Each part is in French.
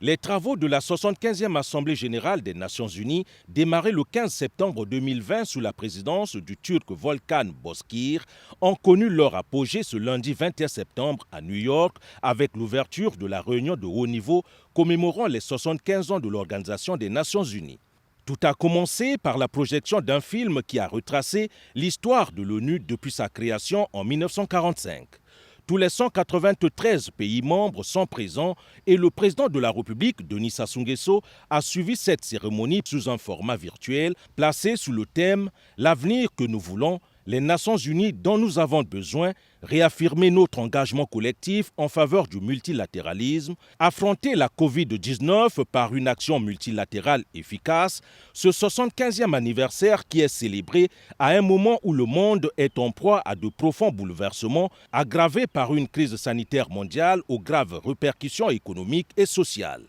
Les travaux de la 75e Assemblée générale des Nations unies, démarrés le 15 septembre 2020 sous la présidence du Turc Volkan Bozkır, ont connu leur apogée ce lundi 21 septembre à New York avec l'ouverture de la réunion de haut niveau commémorant les 75 ans de l'Organisation des Nations unies. Tout a commencé par la projection d'un film qui a retracé l'histoire de l'ONU depuis sa création en 1945. Tous les 193 pays membres sont présents et le président de la République, Denis Sassou Nguesso, a suivi cette cérémonie sous un format virtuel placé sous le thème « L'avenir que nous voulons, les Nations unies dont nous avons besoin, réaffirmer notre engagement collectif en faveur du multilatéralisme, affronter la Covid-19 par une action multilatérale efficace, ce 75e anniversaire qui est célébré à un moment où le monde est en proie à de profonds bouleversements aggravés par une crise sanitaire mondiale aux graves répercussions économiques et sociales.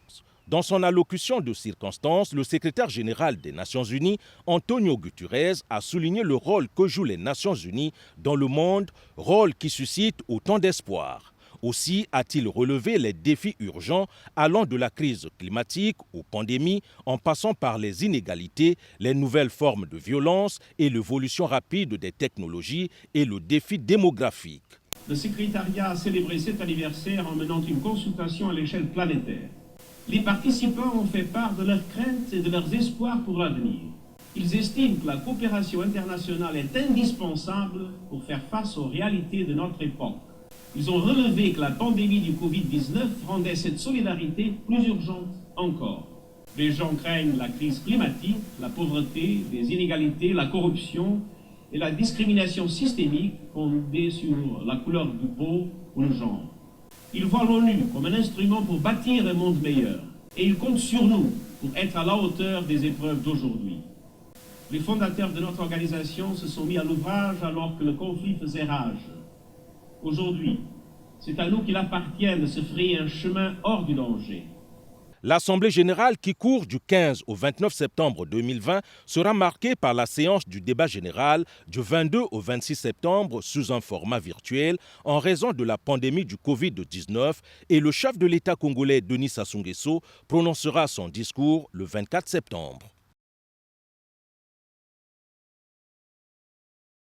Dans son allocution de circonstance, le secrétaire général des Nations unies, Antonio Guterres, a souligné le rôle que jouent les Nations unies dans le monde, rôle qui suscite autant d'espoir. Aussi a-t-il relevé les défis urgents allant de la crise climatique aux pandémies, en passant par les inégalités, les nouvelles formes de violence et l'évolution rapide des technologies et le défi démographique. Le secrétariat a célébré cet anniversaire en menant une consultation à l'échelle planétaire. Les participants ont fait part de leurs craintes et de leurs espoirs pour l'avenir. Ils estiment que la coopération internationale est indispensable pour faire face aux réalités de notre époque. Ils ont relevé que la pandémie du Covid-19 rendait cette solidarité plus urgente encore. Les gens craignent la crise climatique, la pauvreté, les inégalités, la corruption et la discrimination systémique fondée sur la couleur de peau ou le genre. Ils voient l'ONU comme un instrument pour bâtir un monde meilleur et ils comptent sur nous pour être à la hauteur des épreuves d'aujourd'hui. Les fondateurs de notre organisation se sont mis à l'ouvrage alors que le conflit faisait rage. Aujourd'hui, c'est à nous qu'il appartient de se frayer un chemin hors du danger. L'Assemblée générale qui court du 15 au 29 septembre 2020 sera marquée par la séance du débat général du 22 au 26 septembre sous un format virtuel en raison de la pandémie du Covid-19 et le chef de l'État congolais Denis Sassou Nguesso prononcera son discours le 24 septembre.